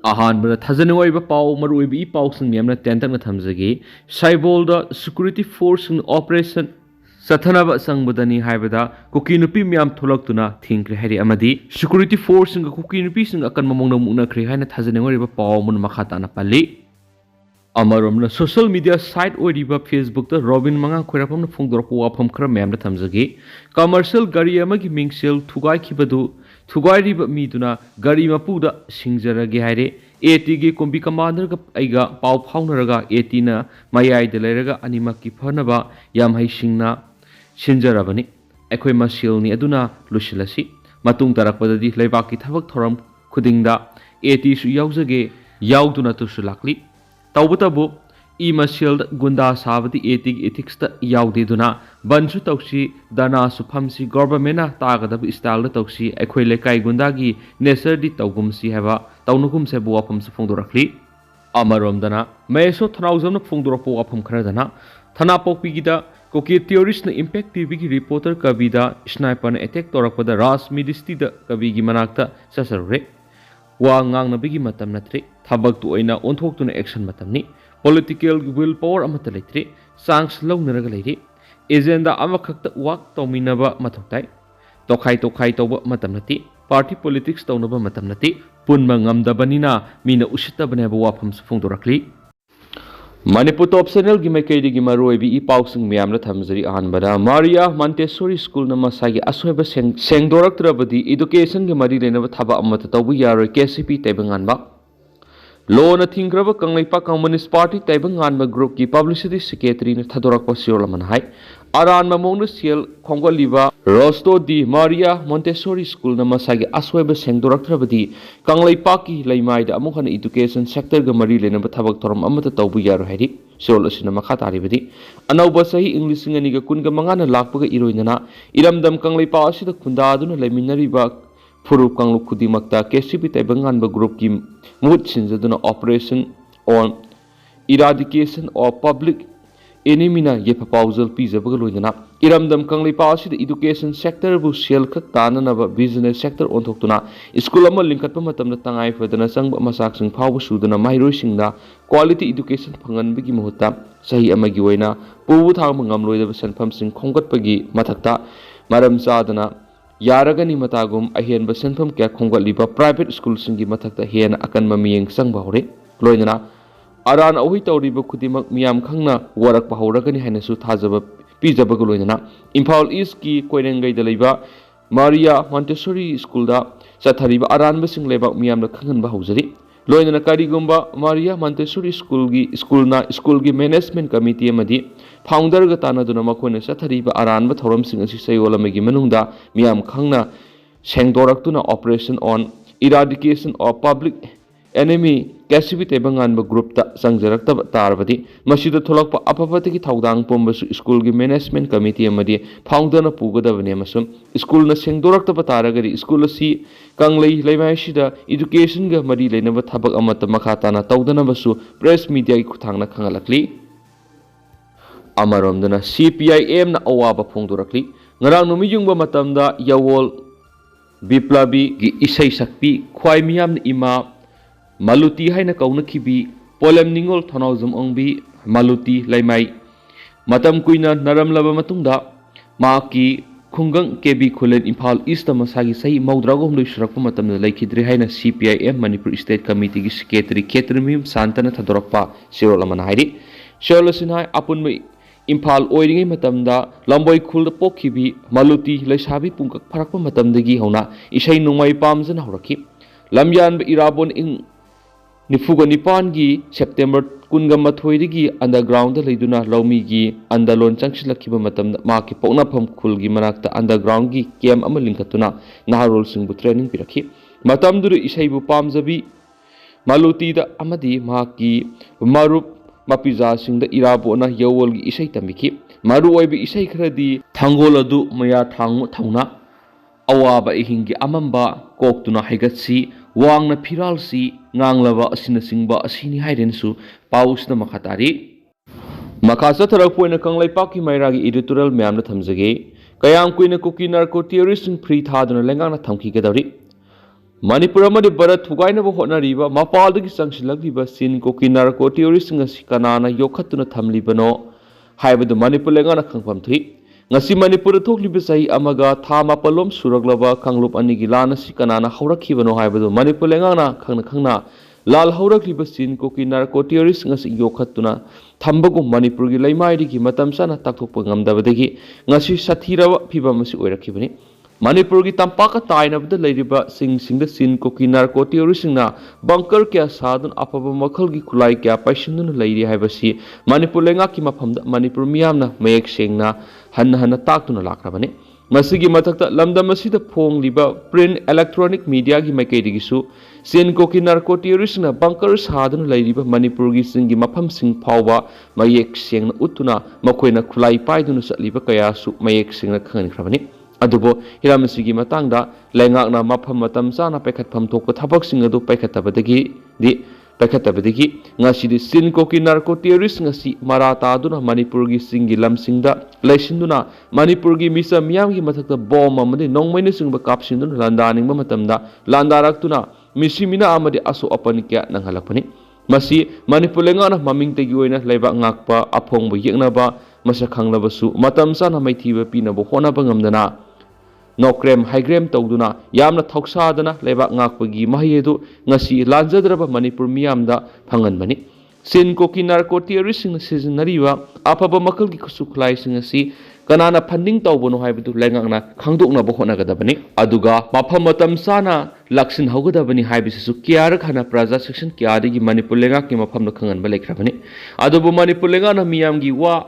ꯑꯍꯥꯟꯕꯗ ꯊꯥꯖꯅꯤꯡꯉꯥꯏ ꯑꯣꯏꯕ ꯄꯥꯎ ꯃꯔꯨꯑꯣꯏꯕ ꯏ ꯄꯥꯎꯁꯤꯡ ꯃꯌꯥꯝꯅ ꯇꯦꯟꯇꯛꯅ ꯊꯝꯖꯒꯦ ꯁꯥꯏꯕꯣꯜꯗ ꯁꯦꯀ꯭ꯌꯨꯔꯤꯇꯤ ꯐꯣꯔꯁꯁꯤꯡ ꯑꯣꯄꯔꯦꯁꯟ ꯆꯠꯊꯅꯕ ꯆꯪꯕꯗꯅꯤ ꯍꯥꯏꯕꯗ ꯀꯨꯀꯤ ꯅꯨꯄꯤ ꯃꯌꯥꯝ ꯊꯣꯛꯂꯛꯇꯨꯅ ꯊꯤꯡꯈ꯭ꯔꯦ ꯍꯥꯏꯔꯤ ꯑꯃꯗꯤ ꯁꯦꯀ꯭ꯌꯨꯔꯤꯇꯤ ꯐꯣꯔꯁꯁꯤꯡꯒ ꯀꯨꯀꯤ ꯅꯨꯄꯤꯁꯤꯡ ꯑꯀꯟꯕ ꯃꯑꯣꯡꯗ ꯃꯨꯛꯅꯈ꯭ꯔꯦ ꯍꯥꯏꯅ ꯊꯥꯖꯅꯤꯡꯉꯥꯏ ꯑꯣꯏꯕ ꯄꯥꯎ ꯑꯃꯅ ꯃꯈꯥ ꯇꯥꯅ ꯄꯜꯂꯤ ꯑꯃꯔꯣꯝꯗ ꯁꯣꯁꯤꯌꯦꯜ ꯃꯤꯗꯤꯌꯥ ꯁꯥꯏꯠ ꯑꯣꯏꯔꯤꯕ ꯐꯦꯁꯕꯨꯛꯇ ꯔꯣꯕꯤꯟ ꯃꯉꯥꯡ ꯈꯣꯏꯔꯥꯛꯐꯝꯅ ꯐꯣꯡꯗꯣꯔꯛꯄ ꯋꯥꯐꯝ ꯈꯔ ꯃꯌꯥꯝꯗ ꯊꯝꯖꯒꯦ ꯀꯃꯔꯁꯤꯌꯦꯜ ꯒꯥꯔꯤ ꯑꯃꯒꯤ ꯃꯤꯡꯁꯦꯜ ꯊꯨꯒꯥꯏꯈꯤꯕꯗꯨ ꯊꯨꯒꯥꯏꯔꯤꯕ ꯃꯤꯗꯨꯅ ꯒꯥꯔꯤ ꯃꯄꯨꯗ ꯁꯤꯡꯖꯔꯒꯦ ꯍꯥꯏꯔꯦ ꯑꯦꯇꯤꯒꯤ ꯀꯣꯝꯕꯤ ꯀꯃꯥꯟꯗꯔꯒ ꯑꯩꯒ ꯄꯥꯎ ꯐꯥꯎꯅꯔꯒ ꯑꯦꯇꯤꯅ ꯃꯌꯥꯏꯗ ꯂꯩꯔꯒ ꯑꯅꯤꯃꯛꯀꯤ ꯐꯅꯕ ꯌꯥꯝ ꯍꯩꯁꯤꯡꯅ ꯁꯤꯟꯖꯔꯕꯅꯤ ꯑꯩꯈꯣꯏ ꯃꯁꯦꯜꯅꯤ ꯑꯗꯨꯅ ꯂꯣꯏꯁꯤꯜꯂꯁꯤ ꯃꯇꯨꯡ ꯇꯥꯔꯛꯄꯗꯗꯤ ꯂꯩꯕꯥꯛꯀꯤ ꯊꯕꯛ ꯊꯧꯔꯝ ꯈꯨꯗꯤꯡꯗ ꯑꯦꯇꯤꯁꯨ ꯌꯥꯎꯖꯒꯦ ꯌꯥꯎꯗꯨꯅ ꯇꯨꯁꯨ ꯂꯥꯛꯂꯤ ꯇꯧꯕꯇꯕꯨ ꯏ ꯃꯁꯦꯜꯗ ꯒꯨꯟꯗꯥ ꯁꯥꯕꯗꯤ ꯑꯦꯇꯤꯒꯤ ꯏꯊꯤꯛꯁꯇ ꯌꯥꯎꯗꯦꯗꯨꯅ ꯕꯟꯁꯨ ꯇꯧꯁꯤ ꯙꯔꯅꯥꯁꯨ ꯐꯝꯁꯤ ꯒꯣꯚꯔꯟꯃꯦꯟꯠꯅ ꯇꯥꯒꯗꯕ ꯁ꯭ꯇꯥꯏꯜꯗ ꯇꯧꯁꯤ ꯑꯩꯈꯣꯏ ꯂꯩꯀꯥꯏ ꯒꯨꯟꯗꯥꯒꯤ ꯅꯦꯆꯔꯗꯤ ꯇꯧꯒꯨꯝꯁꯤ ꯍꯥꯏꯕ ꯇꯧꯅꯒꯨꯝꯁꯤ ꯍꯥꯏꯕ ꯋꯥꯐꯝꯁꯨ ꯐꯣꯡꯗꯣꯔꯛꯂꯤ ꯑꯃꯔꯣꯝꯗꯅ ꯃꯍꯦꯁꯣꯔ ꯊꯅꯥꯎꯖꯝꯅ ꯐꯣꯡꯗꯣꯔꯛꯄ ꯋꯥꯐꯝ ꯈꯔꯗꯅ ꯊꯅꯥꯄꯣꯛꯄꯤꯒꯤꯗ ꯀꯨꯀꯤ ꯇꯤꯌꯣꯔꯤꯁꯅ ꯏꯝꯄꯦꯛ ꯇꯤꯚꯤꯒꯤ ꯔꯤꯄꯣꯔꯇꯔ ꯀꯕꯤꯗ ꯁ꯭ꯅꯥꯏꯄꯔꯅ ꯑꯦꯇꯦꯛ ꯇꯧꯔꯛꯄꯗ ꯔꯥꯖ ꯃꯤꯗꯤꯁꯇꯤꯗ ꯀꯕꯤꯒꯤ ꯃꯅꯥꯛꯇ ꯆꯠꯆꯔꯨꯔꯦ ꯋꯥ ꯉꯥꯡꯅꯕꯒꯤ ꯃꯇꯝ ꯅꯠꯇ꯭ꯔꯦ ꯊꯕꯛꯇꯨ ꯑꯣꯏꯅ ꯑꯣꯟꯊꯣꯛꯇꯨꯅ ꯑꯦꯛꯁꯟ ꯃꯇꯝꯅꯤ ꯄꯣꯂꯤꯇꯤꯀꯦꯜꯒꯤ ꯋꯤꯜ ꯄꯥꯋꯔ ꯑꯃꯠꯇ ꯂꯩꯇ꯭ꯔꯦ ꯆꯥꯟꯁ ꯂꯧꯅꯔꯒ ꯂꯩꯔꯤ ꯑꯦꯖꯦꯟꯗꯥ ꯑꯃꯈꯛꯇ ꯋꯥꯛ ꯇꯧꯃꯤꯟꯅꯕ ꯃꯊꯧ ꯇꯥꯏ ꯇꯣꯈꯥꯏ ꯇꯧꯕ ꯃꯇꯝ ꯅꯠꯇꯦ ꯄꯥꯔꯇꯤ ꯄꯣꯂꯤꯇꯤꯛꯁ ꯇꯧꯅꯕ ꯃꯇꯝ ꯅꯠꯇꯦ ꯄꯨꯟꯕ ꯉꯝꯗꯕꯅꯤꯅ ꯃꯤꯅ ꯎꯁꯤꯠꯇꯕꯅꯤ ꯍꯥꯏꯕ ꯋꯥꯐꯝꯁꯨ ꯐꯣꯡꯗꯣꯔꯛꯂꯤ ꯃꯅꯤꯄꯨꯔ ꯇꯣꯞ ꯆꯦꯅꯦꯜꯒꯤ ꯃꯥꯏꯀꯩꯗꯒꯤ ꯃꯔꯨꯑꯣꯏꯕ ꯏ ꯄꯥꯎꯁꯤꯡ ꯃꯌꯥꯝꯅ ꯊꯝꯖꯔꯤ ꯑꯍꯥꯟꯕꯗ ꯃꯥꯔꯤꯌꯥ ꯃꯟꯇꯦꯁꯣꯔꯤ ꯁ꯭ꯀꯨꯜꯅ ꯃꯁꯥꯒꯤ ꯑꯁꯣꯏꯕ ꯁꯦꯡꯗꯣꯔꯛꯇ꯭ꯔꯕꯗꯤ ꯏꯗꯨꯀꯦꯁꯟꯒ ꯃꯔꯤ ꯂꯩꯅꯕ ꯊꯕꯛ ꯑꯃꯠꯇ ꯇꯧꯕ ꯌꯥꯔꯣꯏ ꯀꯦꯁꯤꯄꯤ ꯇꯥꯏꯕꯪꯉꯥꯟꯕ ꯂꯣꯅ ꯊꯤꯡꯈ꯭ꯔꯕ ꯀꯪꯂꯩꯄꯥꯛ ꯀꯝꯃꯨꯅꯤꯁꯠ ꯄꯥꯔꯇꯤ ꯇꯥꯏꯕꯪꯉꯥꯟꯕ ꯒ꯭ꯔꯨꯞꯀꯤ ꯄꯕ꯭ꯂꯤꯁꯤꯇꯤ ꯁꯦꯀ꯭ꯔꯦꯇꯔꯤꯅ ꯊꯥꯗꯣꯔꯛꯄ ꯆꯦꯔꯣꯜ ꯑꯃꯅ ꯍꯥꯏ ꯑꯔꯥꯟꯕ ꯃꯑꯣꯡꯗ ꯁꯦꯜ ꯈꯣꯝꯒꯠꯂꯤꯕ ꯔꯣꯁꯇꯣ ꯗꯤ ꯃꯥꯔꯤꯌꯥ ꯃꯣꯟꯇꯦꯁꯣꯔꯤ ꯁ꯭ꯀꯨꯜꯅ ꯃꯁꯥꯒꯤ ꯑꯁꯣꯏꯕ ꯁꯦꯡꯗꯣꯔꯛꯇ꯭ꯔꯕꯗꯤ ꯀꯪꯂꯩꯄꯥꯛꯀꯤ ꯂꯩꯃꯥꯏꯗ ꯑꯃꯨꯛ ꯍꯟꯅ ꯏꯗꯨꯀꯦꯁꯟ ꯁꯦꯛꯇꯔꯒ ꯃꯔꯤ ꯂꯩꯅꯕ ꯊꯕꯛ ꯊꯧꯔꯝ ꯑꯃꯠꯇ ꯇꯧꯕ ꯌꯥꯔꯣꯏ ꯍꯥꯏꯔꯤ ꯆꯦꯔꯣꯜ ꯑꯁꯤꯅ ꯃꯈꯥ ꯇꯥꯔꯤꯕꯗꯤ ꯑꯅꯧꯕ ꯆꯍꯤ ꯏꯪ 2025ꯅ ꯂꯥꯛꯄꯒ ꯏꯔꯣꯏꯅꯅ ꯏꯔꯝꯗꯝ ꯀꯪꯂꯩꯄꯥꯛ ꯑꯁꯤꯗ ꯈꯨꯟꯗꯥꯗꯨꯅ ꯂꯩꯃꯤꯟꯅꯔꯤꯕ ꯐꯨꯔꯨꯞ ꯀꯥꯡꯂꯨꯞ ꯈꯨꯗꯤꯡꯃꯛꯇ ꯀꯦꯁꯤꯄꯤ ꯇꯥꯏꯕꯪꯉꯥꯟꯕ ꯒ꯭ꯔꯨꯞꯀꯤ ꯃꯍꯨꯠ ꯁꯤꯟꯖꯗꯨꯅ operation on eradication of public ꯑꯦꯅꯤꯃꯤꯅ ꯌꯦꯠꯄ ꯄꯥꯎꯖꯦꯜ ꯄꯤꯖꯕꯒ ꯂꯣꯏꯅꯅ ꯏꯔꯝꯗꯝ ꯀꯪꯂꯩꯄꯥꯛ ꯑꯁꯤꯗ ꯏꯗꯨꯀꯦꯁꯟ ꯁꯦꯛꯇꯔꯕꯨ ꯁꯦꯜ ꯈꯛ ꯇꯥꯟꯅꯅꯕ ꯕꯤꯖꯤꯅꯦꯁ ꯁꯦꯛꯇꯔ ꯑꯣꯟꯊꯣꯛꯇꯨꯅ ꯁ꯭ꯀꯨꯜ ꯑꯃ ꯂꯤꯡꯈꯠꯄ ꯃꯇꯝꯗ ꯇꯉꯥꯏ ꯐꯗꯅ ꯆꯪꯕ ꯃꯆꯥꯛꯁꯤꯡ ꯐꯥꯎꯕ ꯁꯨꯗꯅ ꯃꯍꯩꯔꯣꯏꯁꯤꯡꯅ ꯀ꯭ꯋꯥꯂꯤꯇꯤ ꯏꯗꯨꯀꯦꯁꯟ ꯐꯪꯍꯟꯕꯒꯤ ꯃꯍꯨꯠꯇ ꯆꯍꯤ ꯑꯃꯒꯤ ꯑꯣꯏꯅ ꯄꯨꯕ ꯊꯥꯡꯕ ꯉꯝꯂꯣꯏꯗꯕ ꯁꯦꯟꯐꯝꯁꯤꯡ ꯈꯣꯝꯒꯠꯄꯒꯤ ꯃꯊꯛꯇ ꯃꯔꯝ ꯆꯥꯗꯅ ꯌꯥꯔꯒꯅꯤ ꯃꯇꯥꯒꯨꯝ ꯑꯍꯦꯟꯕ ꯁꯦꯟꯐꯝ ꯀꯌꯥ ꯈꯣꯝꯒꯠꯂꯤꯕ ꯄ꯭ꯔꯥꯏꯚꯦꯠ ꯁ꯭ꯀꯨꯜꯁꯤꯡꯒꯤ ꯃꯊꯛꯇ ꯍꯦꯟꯅ ꯑꯀꯟꯕ ꯃꯤꯠꯌꯦꯡ ꯆꯪꯕ ꯍꯧꯔꯦ ꯂꯣꯏꯅꯅ ꯑꯔꯥꯟ ꯑꯍꯣꯏ ꯇꯧꯔꯤꯕ ꯈꯨꯗꯤꯡꯃꯛ ꯃꯤꯌꯥꯝ ꯈꯪꯅ ꯋꯥꯔꯛꯄ ꯍꯧꯔꯒꯅꯤ ꯍꯥꯏꯅꯁꯨ ꯊꯥꯖꯕ ꯄꯤꯖꯕꯒ ꯂꯣꯏꯅꯅ ꯏꯝꯐꯥꯜ ꯏꯁꯀꯤ ꯀꯣꯏꯔꯦꯡꯒꯩꯗ ꯂꯩꯕ ꯃꯥꯔꯤꯌꯥ ꯃꯣꯟꯇꯦꯁꯣꯔꯤ ꯁ꯭ꯀꯨꯜꯗ ꯆꯠꯊꯔꯤꯕ ꯑꯔꯥꯟꯕꯁꯤꯡ ꯂꯩꯕꯥꯛ ꯃꯤꯌꯥꯝꯅ ꯈꯪꯍꯟꯕ ꯍꯧꯖꯔꯤ ꯂꯣꯏꯅꯅ ꯀꯔꯤꯒꯨꯝꯕ ꯃꯥꯔꯤꯌꯥ ꯃꯣꯟꯇꯦꯁꯣꯔꯤ ꯁ꯭ꯀꯨꯜꯒꯤ ꯃꯦꯅꯦꯖꯃꯦꯟꯠ ꯀꯃꯤꯇꯤ ꯑꯃꯗꯤ ꯐꯥꯎꯟꯗꯔꯒ ꯇꯥꯟꯅꯗꯨꯅ ꯃꯈꯣꯏꯅ ꯆꯠꯊꯔꯤꯕ ꯑꯔꯥꯟꯕ ꯊꯧꯔꯝꯁꯤꯡ ꯑꯁꯤ ꯆꯌꯣꯜ ꯑꯃꯒꯤ ꯃꯅꯨꯡꯗ ꯃꯤꯌꯥꯝ ꯈꯪꯅ ꯁꯦꯡꯗꯣꯔꯛꯇꯨꯅ operation on eradication of public enemy KCP ꯇꯥꯏꯕꯪꯉꯥꯟꯕ ꯒ꯭ꯔꯨꯞꯇ ꯆꯪꯖꯔꯛꯇꯕ ꯇꯥꯔꯕꯗꯤ ꯃꯁꯤꯗ ꯊꯣꯛꯂꯛꯄ ꯑꯐꯕꯗꯒꯤ ꯊꯧꯗꯥꯡ ꯄꯨꯝꯕꯁꯨ ꯁ꯭ꯀꯨꯜꯒꯤ ꯃꯦꯅꯦꯖꯃꯦꯟꯠ ꯀꯃꯤꯇꯤ ꯑꯃꯗꯤ ꯐꯥꯎꯟꯗꯔꯅ ꯄꯨꯒꯗꯕꯅꯤ ꯑꯃꯁꯨꯡ ꯁ꯭ꯀꯨꯜꯅ ꯁꯦꯡꯗꯣꯔꯛꯇꯕ ꯇꯥꯔꯒꯗꯤ ꯁ꯭ꯀꯨꯜ ꯑꯁꯤ ꯀꯪꯂꯩ ꯂꯩꯃꯥꯏꯁꯤꯗ ꯏꯗꯨꯀꯦꯁꯟꯒ ꯃꯔꯤ ꯂꯩꯅꯕ ꯊꯕꯛ ꯑꯃꯠꯇ ꯃꯈꯥ ꯇꯥꯅ ꯇꯧꯗꯅꯕꯁꯨ ꯄ꯭ꯔꯦꯁ ꯃꯤꯗꯤꯌꯥꯒꯤ ꯈꯨꯠꯊꯥꯡꯅ ꯈꯪꯍꯜꯂꯛꯂꯤ ꯑꯃꯔꯣꯝꯗꯅ CPIMꯅ ꯑꯋꯥꯕ ꯐꯣꯡꯗꯣꯔꯛꯂꯤ ꯉꯔꯥꯡ ꯅꯨꯃꯤꯠ ꯌꯨꯡꯕ ꯃꯇꯝꯗ ꯌꯥꯋꯣꯜ ꯕꯤꯄ꯭ꯂꯕꯤꯒꯤ ꯏꯁꯩ ꯁꯛꯄꯤ ꯈ꯭ꯋꯥꯏ ꯃꯤꯌꯥꯝꯅ ꯏꯃꯥ ꯃꯥꯂꯨꯇꯤ ꯍꯥꯏꯅ ꯀꯧꯅꯈꯤꯕꯤ ꯄꯣꯂꯦꯝ ꯅꯤꯡꯉꯣꯜ ꯊꯧꯅꯥꯎꯖꯝ ꯑꯣꯡꯕꯤ ꯃꯥꯂꯨꯇꯤ ꯂꯩꯃꯥꯏ ꯃꯇꯝ ꯀꯨꯏꯅ ꯅꯔꯝꯂꯕ ꯃꯇꯨꯡꯗ ꯃꯍꯥꯛꯀꯤ ꯈꯨꯡꯒꯪ ꯀꯦꯕꯤ ꯈꯨꯂꯦꯟ ꯏꯝꯐꯥꯜ ꯏꯁꯇ ꯃꯁꯥꯒꯤ ꯆꯍꯤ 64 ꯁꯨꯔꯛꯄ ꯃꯇꯝꯗ ꯂꯩꯈꯤꯗ꯭ꯔꯦ ꯍꯥꯏꯅ CPIM ꯃꯅꯤꯄꯨꯔ ꯁ꯭ꯇꯦꯠ ꯀꯃꯤꯇꯤꯒꯤ ꯁꯦꯀ꯭ꯔꯦꯇꯔꯤ ꯈꯦꯇ꯭ꯔꯤꯃꯌꯨꯝ ꯁꯥꯟꯇꯅ ꯊꯥꯗꯣꯔꯛꯄ ꯆꯦꯔꯣꯜ ꯑꯃꯅ ꯍꯥꯏꯔꯤ ꯆꯦꯔꯣꯜ ꯑꯁꯤꯅ ꯑꯄꯨꯟꯕ ꯏꯝꯐꯥꯜ ꯑꯣꯏꯔꯤꯉꯩ ꯃꯇꯝꯗ ꯂꯝꯕꯣꯏ ꯈꯨꯜꯗ ꯄꯣꯛꯈꯤꯕꯤ ꯃꯥꯂꯨꯇꯤ ꯂꯩꯁꯥꯕꯤ ꯄꯨꯡꯀꯛ ꯐꯔꯛꯄ ꯃꯇꯝꯗꯒꯤ ꯍꯧꯅ ꯏꯁꯩ ꯅꯣꯡꯃꯥꯏ ꯄꯥꯝꯖꯅ ꯍꯧꯔꯛꯈꯤ ꯂꯝꯌꯥꯟꯕ ꯏꯔꯥꯕꯣꯟ ꯏꯪ 94ꯒꯤ ꯁꯦꯞꯇꯦꯝꯕꯔ 12ꯗꯒꯤ ꯑꯟꯗꯔꯒ꯭ꯔꯥꯎꯟꯗ ꯂꯩꯗꯨꯅ ꯂꯧꯃꯤꯒꯤ ꯑꯟꯗꯂꯣꯟ ꯆꯪꯁꯤꯜꯂꯛꯈꯤꯕ ꯃꯇꯝꯗ ꯃꯍꯥꯛꯀꯤ ꯄꯣꯛꯅꯐꯝ ꯈꯨꯜꯒꯤ ꯃꯅꯥꯛꯇ ꯑꯟꯗꯔꯒ꯭ꯔꯥꯎꯟꯒꯤ ꯀꯦꯝꯞ ꯑꯃ ꯂꯤꯡꯈꯠꯇꯨꯅ ꯅꯍꯥꯔꯣꯜꯁꯤꯡꯕꯨ ꯇ꯭ꯔꯦꯅꯤꯡ ꯄꯤꯔꯛꯈꯤ ꯃꯇꯝꯗꯨꯗ ꯏꯁꯩꯕꯨ ꯄꯥꯝꯖꯕꯤ ꯃꯥꯂꯨꯇꯤꯗ ꯑꯃꯗꯤ ꯃꯍꯥꯛꯀꯤ ꯃꯔꯨꯞ ꯃꯄꯤꯖꯥꯁꯤꯡꯗ ꯏꯔꯥꯕꯣꯠꯅ ꯌꯥꯋꯣꯜꯒꯤ ꯏꯁꯩ ꯇꯝꯕꯤꯈꯤ ꯃꯔꯨꯑꯣꯏꯕ ꯏꯁꯩ ꯈꯔꯗꯤ ꯊꯥꯡꯒꯣꯜ ꯑꯗꯨ ꯃꯌꯥ ꯊꯥꯡꯕ ꯊꯧꯅ ꯑꯋꯥꯕ ꯑꯍꯤꯡꯒꯤ ꯑꯃꯝꯕ ꯀꯣꯛꯇꯨꯅ ꯍꯩꯒꯠꯁꯤ ꯋꯥꯡꯅ ꯐꯤꯔꯥꯜꯁꯤ ꯉꯥꯡꯂꯕ ꯑꯁꯤꯅꯆꯤꯡꯕ ꯑꯁꯤꯅꯤ ꯍꯥꯏꯔꯦꯅꯁꯨ ꯄꯥꯎꯁꯤꯗ ꯃꯈꯥ ꯇꯥꯔꯤ ꯃꯈꯥ ꯆꯠꯊꯔꯛꯄ ꯑꯣꯏꯅ ꯀꯪꯂꯩꯄꯥꯛꯀꯤ ꯃꯩꯔꯥꯒꯤ ꯏꯗꯤꯇꯣꯔꯤꯌꯦꯜ ꯃꯌꯥꯝꯅ ꯊꯝꯖꯒꯦ ꯀꯌꯥꯝ ꯀꯨꯏꯅ ꯀꯨꯀꯤ ꯅꯥꯔꯀꯣ ꯇꯤꯌꯣꯔꯤꯁꯁꯤꯡ ꯐ꯭ꯔꯤ ꯊꯥꯗꯨꯅ ꯂꯩꯉꯥꯛꯅ ꯊꯝꯈꯤꯒꯗꯧꯔꯤ Manipur amadi Bharat thugainaba hotnariba mapaldagi changsilagliba sin Kuki narco terroristing asi kanana yokhatuna thamlibano haibadu Manipur lengana khangpham thui ngasi Manipur thokliba sahi amaga tha mapalom suraglaba kanglup anigi lana si kanana haurakibano haibadu Manipur lengana khangna lal haurakliba sin Kuki narco terroristing asi yokhatuna thambagu Manipur gi laimaidigi matam sana takthokpa ngamdabadagi ngasi sathiraba phibam asi oirakibani Manipur ki tampaka tainabda leiriba singda sin Kuki narco terroristingna bunker kya sadun apaba makhal gi khulai kya paisinduna leiri haibasi Manipur lenga ki maphamda Manipur miyamna mayek sengna hanna taktuna lakrabani masigi mathakta lamdam asida phongliba print electronic media gi maikaidigisu sin Kuki narco terroristingna bunker sadun leiriba Manipur gi singi mapham sing phawba mayek sengna utuna makoina khulai paiduna satliba kayasu mayek sengna khangnikrabani adubo hiramsigi matangda lengakna mapham matam sana pekhatpham thokpa thabaksing adu pekhatabadagi ngasidi sin Kuki narco terrorist ngasi marata aduna Manipur gi singi lamsingda laisinduna Manipur gi misa miyam gi mathakta bom amadi nongmaina singba kapsinduna landaningba matamda landaraktuna misimina amadi aso apanikya nanghalakpani masi Manipur lengana mamingtagi oina laiba ngakpa aphongba yeknaba masakhanglabsu matam sana maithiba pinaba honaba ngamdana Nokrem Higrem Toduna, Yamna Toxadana, Leva Nakpagi, Mahedu, Nasi, Lanzadraba, Manipur Miamda, Panganmani. Sin Kuki narco terroristing season Nariva, Apaba Makalgi Suklai Singasi, Kanana Panding Taubono Habitu Langana, Kangdukna Bohonagadabani, Aduga, Mapamatam Sana, Laksin Hogadabani Habisu, Kiarakana Praza section, Kiadi, Manipulenga, Kimapam the Kangan Balekrabani, Adobo Manipulengana Miamgi wa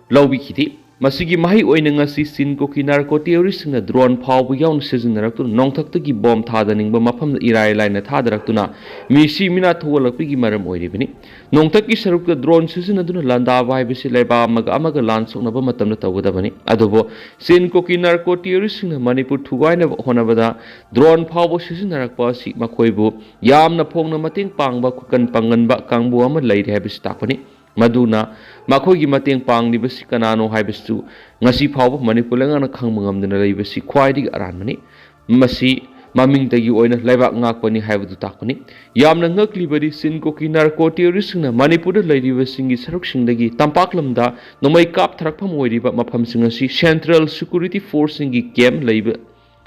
Lobikiti. Masigi mahi oina ngasi sin Kuki narco terroristing drone phawbu yawn sizinnaraktu nongthaktagi bomb thadaningbba mafam irai laina thadarakuna misi mina thogolakpigi maram oiribini nongthakki sarukta drone sizinaduna landaba haibisi laiba amaga lansoknaba matamna tawgadabani adobo sin Kuki narco terroristing Manipur thugaina honabada drone phawbu sizinnarakpa si makoibu yamna phongna mateng pangba kukan panganba kangbu ama lairi haibisi takpani Maduna, Makogi Mateng Pang Nibasi Kanano Hibestu, Nasi Pau, Manipur Langana Kangmangam the Labasi, Quidi Aranmani, Masi, Maming Tagi Oina, Leva Nakpani Havu Takani, Yamna Nuklibadi, Sin Kuki narco terroristina, Manipur lady was singing Sarukshin Dagi, Tampaklamda, no my cap Trakpam Wadi, but Mapam Singasi, Central Security Force Singi Kem Labor.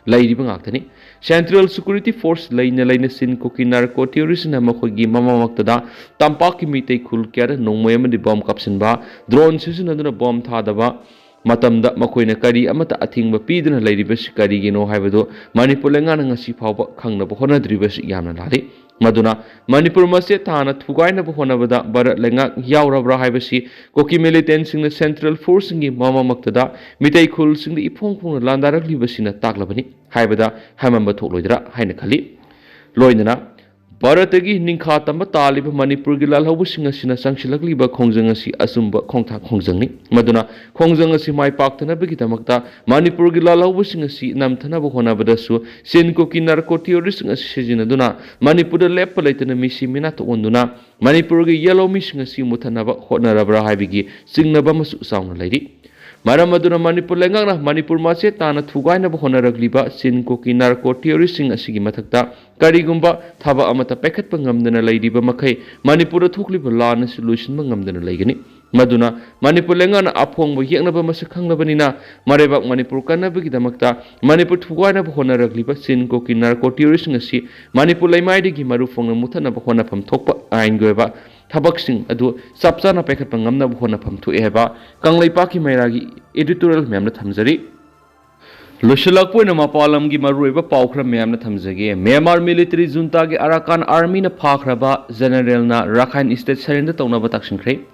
Lady Bangatani, Central Security Force Lane Sin Kuki narco terrorism Makogi Mama Maktada, Tampaki Mite Kulker, no Moyam the bomb capsinba, drone season under a bomb Tadava, Matamda Makoina Kari, Amata Ating Bapidin, Lady Beshikari, you know, Havado, Manipulangan and Sipapa, Kanga Bohona Drivers Yamnadi. Maduna, Manipur Masetana, Tugaina Honavada, Barat Lenga, Yaura Brahibasi, Koki militants in the Central Force in Mama Maktada, Mitay Kuls in the Ipong Landara Libasina Taklabani, Haibada, Hamamba Tolodra, Hainakali, Loinana, Baratagi, Ninka Tamba Talib, Manipur Gilal Hobusing Sina Sankshilakliba Kongzangasi, Asumba Kongta Kongzangi, Maduna, Kongzangasi, my Paktana Begitamakta, Manipur Gilal Hobusing Namtana Honabadasu, Sin Kuki narco terroristing as Sizinaduna, Manipur Lepalate and Missy Minato Onduna, Manipur Yellow Missing a Simutanaba, Honarabra Habigi, Sing Nabamas Sound Lady. Maramaduna Manipur Langana, Manipur Masetana, Tugaina Honaragliba, Sin Kuki narco terroristing a Sigimatakta, Karigumba, Taba Amata Packet Pangam than a lady Bamakai, Manipur Tukli Lan solution Mangam than a lagani. Maduna, Manipur Langana Apong, Yanaba Masakanga Banina, Mareba Manipur Kanabiki Damakta, Manipur Tugaina Honaragliba, Sin Kuki narco terroristing a sea, Manipur Lamaidi Maru from the Mutana Hona from Topa, Aingueva. Tabaksing adu sapsana packet pangamna buhona pam to eba kanglai paki mairagi editorial memna thamjari Lushalak point mapalam gi maruiba paukra memna thamjage Myanmar military junta gi Arakan army na phakraba general na Rakhine state surrender tawna batakshin kre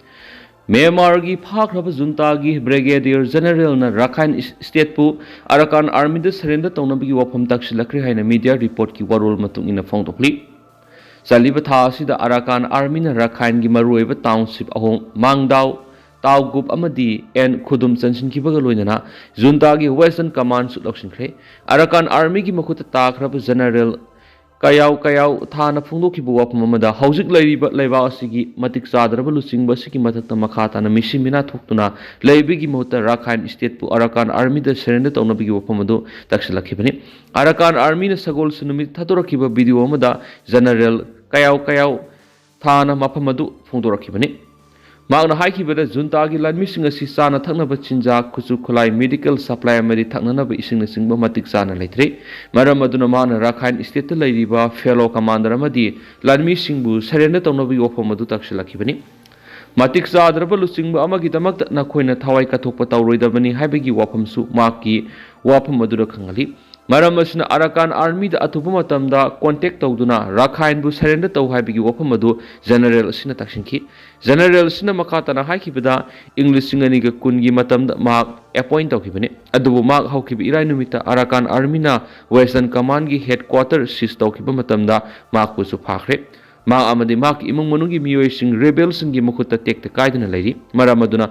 Myanmar gi phakraba junta gi brigadier general na Rakhine state pu Arakan army da surrender tawna bi wapham takshilakri haina media report ki warol matung ina phong tokli Saliba Tasida Arakan Army na Rakhine gi maruiba township ahong Mangdao Taugup Amadi and Kudum Sanshin Kibagaloina Junta gi Western Command Sulakshin Kre Arakan Army gi Makuta Takrab General kayau thana phungdokhiba wafam amada haujik lairiba leiba asigi matik chadraba luchingba asigi mathakta makha tana misimina thoktuna leibigi mohta Rakhine state pu Arakan army da surrender tawnabigi wafam adu takshalakhibani Arakan army na sagol sunumi thatorakhiba video amada general kayau thana mafam adu phungdorakhibani Magna haikibada junta gi lanmi singa si sana thakna ba chinja kuchu khulai medical supply amari thakna na ba ising na singba matik sana leitre maram aduna mana Rakhine state lairiba fellow commander amadi lanmi singbu surrender tawna bi ofam adu takshilakibani matik chadraba luchingba amagi damak na khoina thawai kathokpa tawroidabani haibagi wafam su maki wafam adu khangali maram asina Arakan army da atuba matamda contact tawduna Rakhine bu surrender taw haibigi wafam adu general asina takshinki general sina makatana haikibada English singani ga kungi matamda mak appoint tawkibani adubu mak haukibi irai numita Arakan army na western command gi headquarter sis tawkiba matamda mak ku su phakre mak amadi mak imung manungi miyoi sing rebels singi mukhutta tekta kaidana lairi maram aduna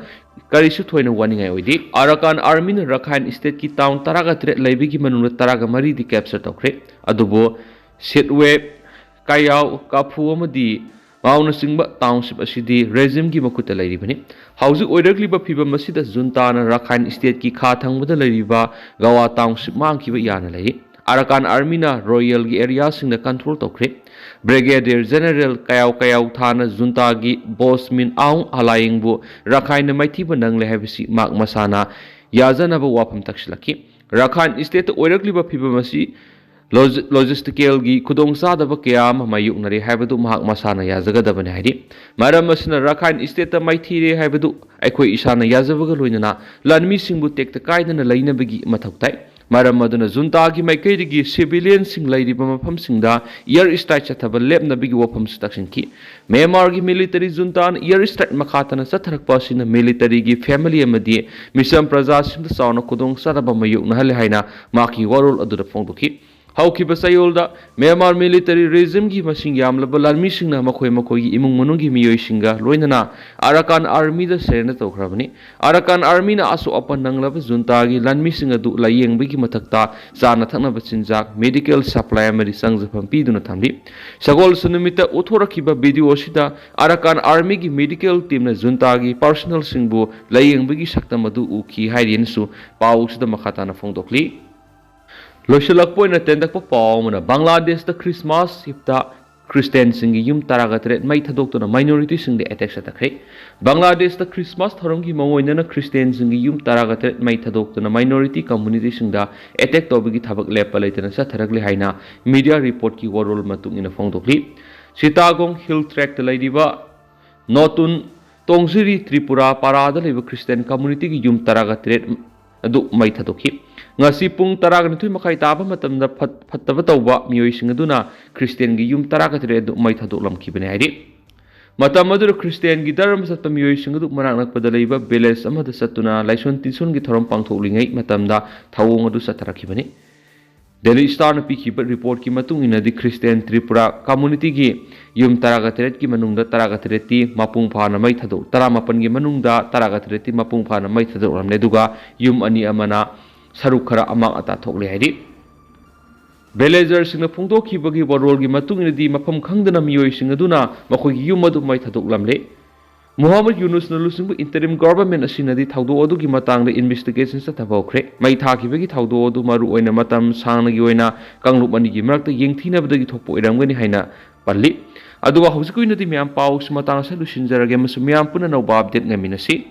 karisu thoina waningai oidi Arakan army na Rakhine state ki town taraga tre laibigi manungna taraga mari di capture tawkre adubu setwe kayau kapu amadi mauna singba township asidi regime ki makuta lairibani hauzik oirakliba phibam asida junta na Rakhine state ki kha thangbada lairiba gawa township mangkiba yana lairi Arakan army na royal gi area singna control tawkre brigadier general kayau thana junta gi boss min aung alayingbu Rakhine maithiba nangle habisi mak masana yazana ba wafam takshilaki Rakhine state oirakliba phibam asi logistical gi khudong sadaba kayam mayuknari haibadu mahak masana yazagadabani haidi maram asina Rakhine state ta maithire haibadu aikhoi isana yazabaga loinana lanmi singbu tekta kaidana lainabagi mathautai maram aduna junta gi maikaidigi civilian sing lairiba mafam singda air strike chathaba lepnabigi wafam stakshinki Myanmar gi military junta air strike makhatana chatharakpa sina military gi family amadi misam praja singda sauna khudong sadaba mayukna hale haina maki warol adura phongdoki haukiba sayolda Myanmar military regime gi masing yamlaba lanmi singna makhoi gi imung manungi miyoi singa loinana Arakan army da surrender tawkhrabani Arakan army na asu apan nanglaba junta gi lanmi singa du layengbi gi mathakta chana thakna bachinjak medical supply amari sangjafam piduna thamli sagol sunumita uthorakhiba video sida Arakan army gi medical team na junta gi personal singbu layengbi gi saktam adu ukhi hairinsu pau sida makhatana phongdokli Loisalak na tendak pa paumuna Bangladesh da Christmas hipta Christian singi yum taragatret mai thadok na minority sing de attack satakre Bangladesh da Christmas thorongi mongoina na Christian singi yum taragatret mai thadok na minority community sing da attack tobigi thabak lepa leitana sa tharakle haina media report ki warol matung ina phongdokli Sitagong hill track da laidiba notun Tongsiri Tripura parada leba Christian community ki yum taragatret adu mai thadokhi ngasi pung taraga nithui makai taba matamda phattaba tawba miyoi sing aduna Christian gi yum taraga tre adu mai thadok lamkhibane haidi matam adu Christian gi dharma satpa miyoi sing adu manak nakpada leiba village amada satuna laison tinsun gi thorom pangthoklingai matamda thawong adu satharakibane Delhi Star na pikhiba report ki matung inadi Christian Tripura community gi yum taraga tret ki manungda taraga treti mapung phana mai thadok taramapan gi manungda taraga treti mapung phana mai thadok ramne duga yum ani amana saruk khara amang ata thokle haidi villagers sing phungdo khibagi warol gi matung inadi mafam khangdana miyoi sing aduna makhoi gi yum adu mai thadok lamle Muhammad Yunus na lusingbu interim government asinadi thawdo adu gi matang de investigation sa thabokre mai thakibagi thawdo adu maru oina matam sangnagi oina kanglup ani gi marakta yengthina badagi thokpo iramgani haina palli aduwa hausikui nadi myam pau sumatang sa lusinjarage masu myam puna no update ngaminasi